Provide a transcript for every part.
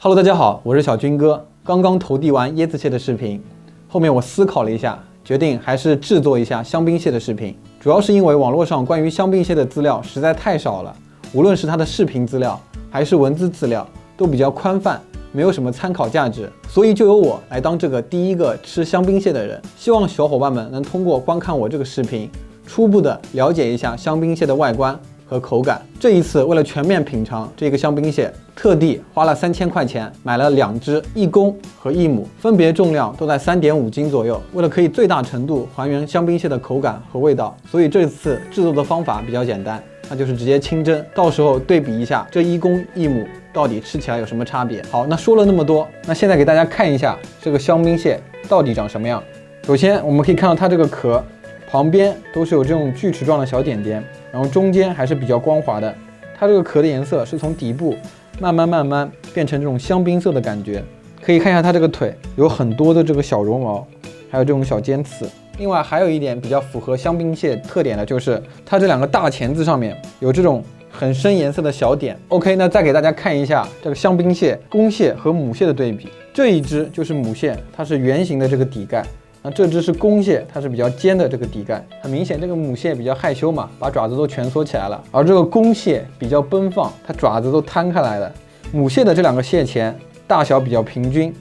Hello， 大家好，我是小军哥。刚刚投递完椰子蟹的视频，后面我思考了一下，决定还是制作一下香槟蟹的视频。主要是因为网络上关于香槟蟹的资料实在太少了，无论是它的视频资料还是文字资料，都比较宽泛，没有什么参考价值，所以就由我来当这个第一个吃香槟蟹的人。希望小伙伴们能通过观看我这个视频，初步的了解一下香槟蟹的外观和口感。这一次为了全面品尝这个香槟蟹，特地花了3000块钱买了2只，1公和1母，分别重量都在3.5斤左右。为了可以最大程度还原香槟蟹的口感和味道，所以这次制作的方法比较简单，那就是直接清蒸，到时候对比一下这1公1母到底吃起来有什么差别。好，那说了那么多，那现在给大家看一下这个香槟蟹到底长什么样。首先我们可以看到它这个壳旁边都是有这种锯齿状的小点点，然后中间还是比较光滑的。它这个壳的颜色是从底部慢慢变成这种香槟色的感觉。可以看一下它这个腿有很多的这个小绒毛，还有这种小尖刺。另外还有一点比较符合香槟蟹特点的，就是它这2个大钳子上面有这种很深颜色的小点。OK， 那再给大家看一下这个香槟蟹公蟹和母蟹的对比。这一只就是母蟹，它是圆形的这个底盖。那这只是公蟹，它是比较尖的这个底盖。很明显，这个母蟹比较害羞嘛，把爪子都蜷缩起来了。而这个公蟹比较奔放，它爪子都摊开来了。母蟹的这2个蟹钳大小比较平均，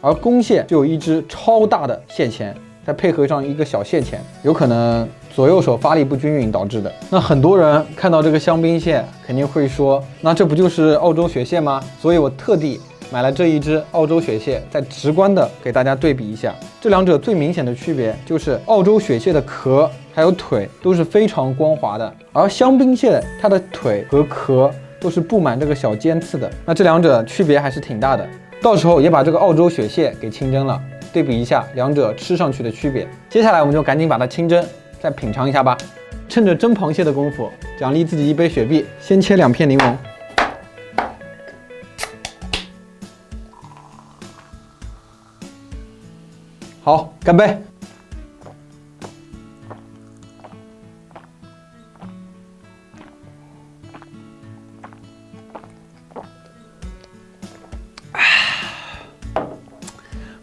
而公蟹就有一只超大的蟹钳，再配合上一个小蟹钳，有可能左右手发力不均匀导致的。那很多人看到这个香槟蟹肯定会说，那这不就是澳洲雪蟹吗？所以我特地买了这一只澳洲雪蟹，再直观的给大家对比一下。这2者最明显的区别就是澳洲雪蟹的壳还有腿都是非常光滑的，而香槟蟹它的腿和壳都是布满这个小尖刺的。那这2者区别还是挺大的。到时候也把这个澳洲雪蟹给清蒸了，对比一下2者吃上去的区别。接下来我们就赶紧把它清蒸，再品尝一下吧。趁着蒸螃蟹的功夫，奖励自己一杯雪碧，先切2片柠檬。好，干杯！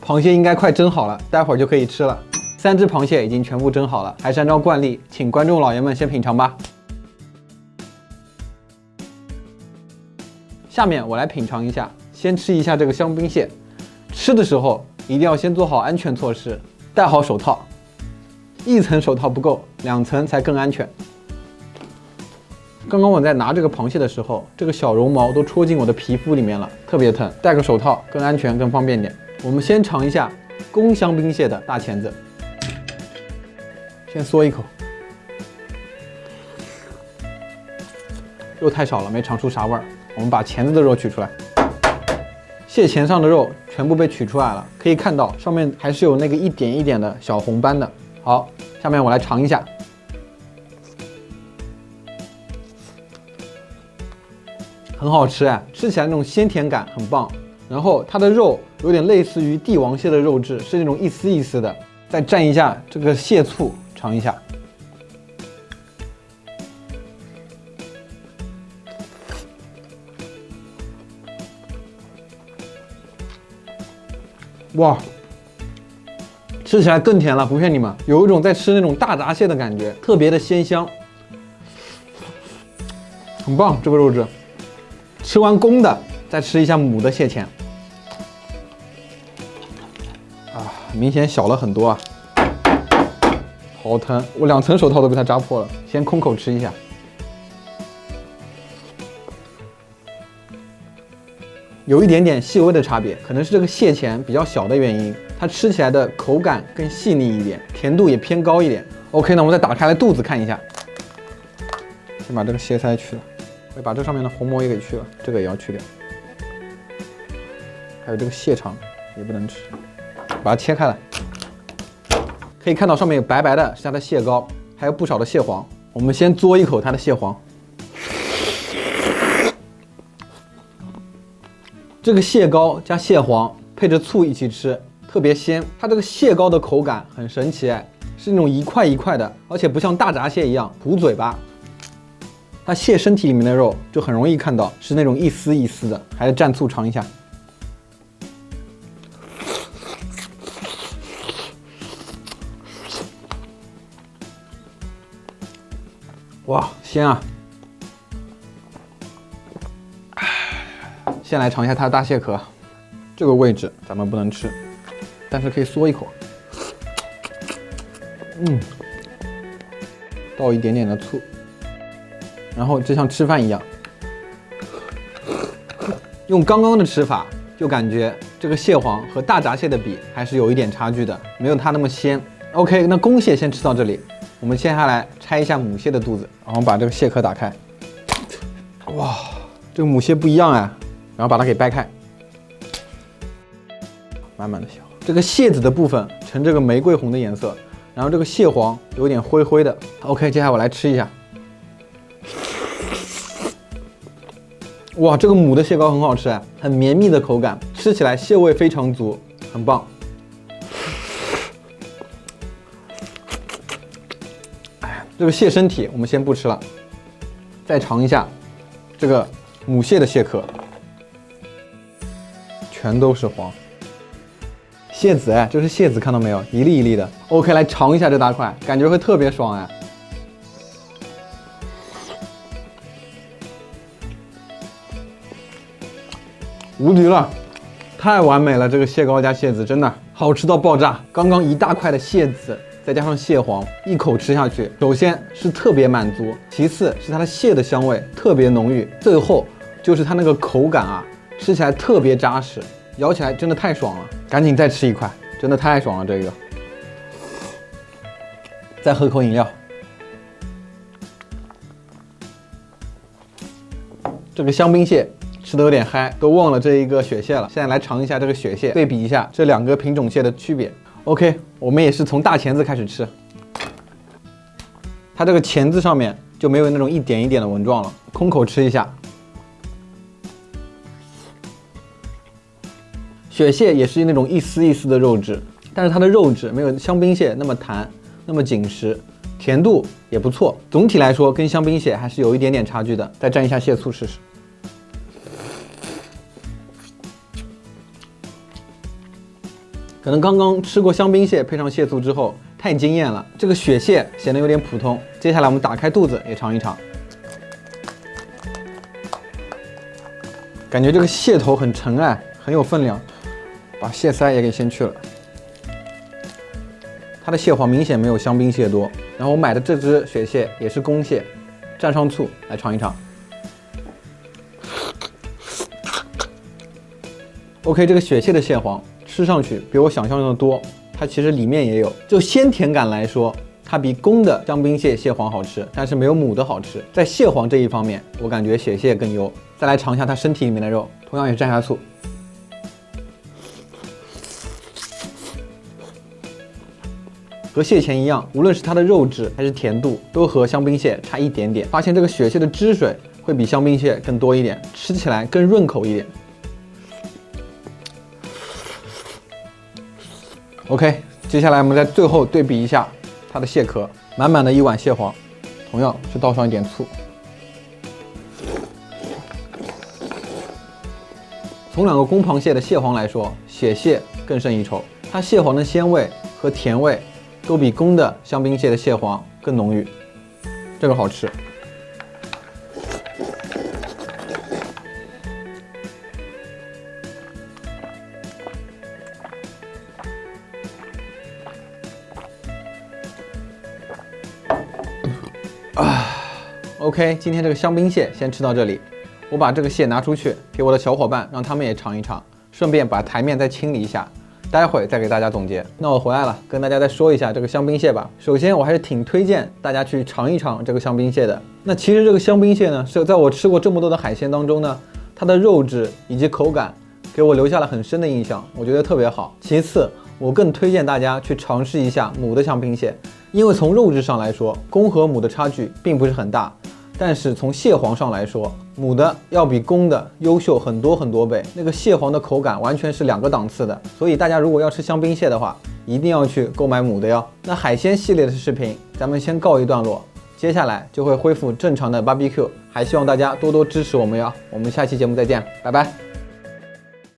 螃蟹应该快蒸好了，待会儿就可以吃了。3只螃蟹已经全部蒸好了，还是按照惯例，请观众老爷们先品尝吧。下面我来品尝一下，先吃一下这个香槟蟹。吃的时候一定要先做好安全措施，戴好手套，1层手套不够，2层才更安全。刚刚我在拿这个螃蟹的时候，这个小绒毛都戳进我的皮肤里面了，特别疼。戴个手套更安全更方便点。我们先尝一下公香槟蟹的大钳子，先嗦一口，肉太少了，没尝出啥味儿。我们把钳子的肉取出来。蟹钳上的肉全部被取出来了，可以看到上面还是有那个一点一点的小红斑的。好，下面我来尝一下，很好吃哎，吃起来那种鲜甜感很棒。然后它的肉有点类似于帝王蟹的肉质，是那种一丝一丝的。再蘸一下这个蟹醋，尝一下。哇，吃起来更甜了，不骗你们，有一种在吃那种大闸蟹的感觉，特别的鲜香，很棒。这个肉质，吃完公的，再吃一下母的蟹钳，明显小了很多啊，好疼！我2层手套都被它扎破了。先空口吃一下。有一点点细微的差别，可能是这个蟹钳比较小的原因，它吃起来的口感更细腻一点，甜度也偏高一点。OK， 那我们再打开来肚子看一下，先把这个蟹鳃去了，我把这上面的红膜也给去了，这个也要去掉，还有这个蟹肠也不能吃，把它切开来。可以看到上面有白白的是它的蟹膏，还有不少的蟹黄。我们先嘬一口它的蟹黄。这个蟹膏加蟹黄配着醋一起吃，特别鲜。它这个蟹膏的口感很神奇哎，是那种一块一块的，而且不像大闸蟹一样糊嘴巴。它蟹身体里面的肉就很容易看到是那种一丝一丝的，还是蘸醋尝一下。哇，鲜啊！先来尝一下它的大蟹壳，这个位置咱们不能吃，但是可以嗦一口。倒一点点的醋，然后就像吃饭一样，用刚刚的吃法，就感觉这个蟹黄和大闸蟹的比还是有一点差距的，没有它那么鲜。OK， 那公蟹先吃到这里，我们接下来拆一下母蟹的肚子，然后把这个蟹壳打开。哇，这个母蟹不一样哎，然后把它给掰开，慢慢的削。这个蟹子的部分呈这个玫瑰红的颜色，然后这个蟹黄有点灰灰的。OK， 接下来我来吃一下。哇，这个母的蟹膏很好吃哎，很绵密的口感，吃起来蟹味非常足，很棒。这个蟹身体我们先不吃了，再尝一下这个母蟹的蟹壳，全都是黄。蟹子哎，这是蟹子，看到没有？一粒一粒的。OK， 来尝一下这大块，感觉会特别爽哎。无敌了，太完美了！这个蟹膏加蟹子真的好吃到爆炸。刚刚一大块的蟹子，再加上蟹黄，一口吃下去，首先是特别满足，其次是它的蟹的香味特别浓郁，最后就是它那个口感啊，吃起来特别扎实，咬起来真的太爽了。赶紧再吃一块，真的太爽了这个。再喝口饮料。这个香槟蟹吃的有点嗨，都忘了这一个雪蟹了。现在来尝一下这个雪蟹，对比一下这两个品种蟹的区别。OK， 我们也是从大钳子开始吃，它这个钳子上面就没有那种一点一点的纹状了。空口吃一下，雪蟹也是那种一丝一丝的肉质，但是它的肉质没有香槟蟹那么弹，那么紧实，甜度也不错。总体来说跟香槟蟹还是有一点点差距的。再蘸一下蟹醋试试。可能刚刚吃过香槟蟹配上蟹醋之后太惊艳了，这个雪蟹显得有点普通。接下来我们打开肚子也尝一尝，感觉这个蟹头很沉哎，很有分量，把蟹腮也给先去了。它的蟹黄明显没有香槟蟹多，然后我买的这只雪蟹也是公蟹，蘸上醋来尝一尝。OK， 这个雪蟹的蟹黄吃上去比我想象中的多，它其实里面也有。就鲜甜感来说，它比公的香槟蟹蟹黄好吃，但是没有母的好吃。在蟹黄这一方面，我感觉雪蟹更优。再来尝一下它身体里面的肉，同样也蘸下醋。和蟹钳一样，无论是它的肉质还是甜度，都和香槟蟹差一点点。发现这个雪蟹的汁水会比香槟蟹更多一点，吃起来更润口一点。OK， 接下来我们在最后对比一下它的蟹壳，满满的一碗蟹黄，同样是倒上一点醋。从两个公螃蟹的蟹黄来说，雪蟹更胜一筹，它蟹黄的鲜味和甜味都比公的香槟蟹的蟹黄更浓郁，这个好吃。OK， 今天这个香槟蟹先吃到这里，我把这个蟹拿出去给我的小伙伴，让他们也尝一尝，顺便把台面再清理一下，待会再给大家总结。那我回来了，跟大家再说一下这个香槟蟹吧。首先，我还是挺推荐大家去尝一尝这个香槟蟹的。那其实这个香槟蟹呢，是在我吃过这么多的海鲜当中呢，它的肉质以及口感给我留下了很深的印象，我觉得特别好。其次，我更推荐大家去尝试一下母的香槟蟹，因为从肉质上来说，公和母的差距并不是很大。但是从蟹黄上来说，母的要比公的优秀很多很多倍，那个蟹黄的口感完全是两个档次的。所以大家如果要吃香槟蟹的话，一定要去购买母的哟。那海鲜系列的视频咱们先告一段落，接下来就会恢复正常的 BBQ， 还希望大家多多支持我们哟。我们下期节目再见，拜拜。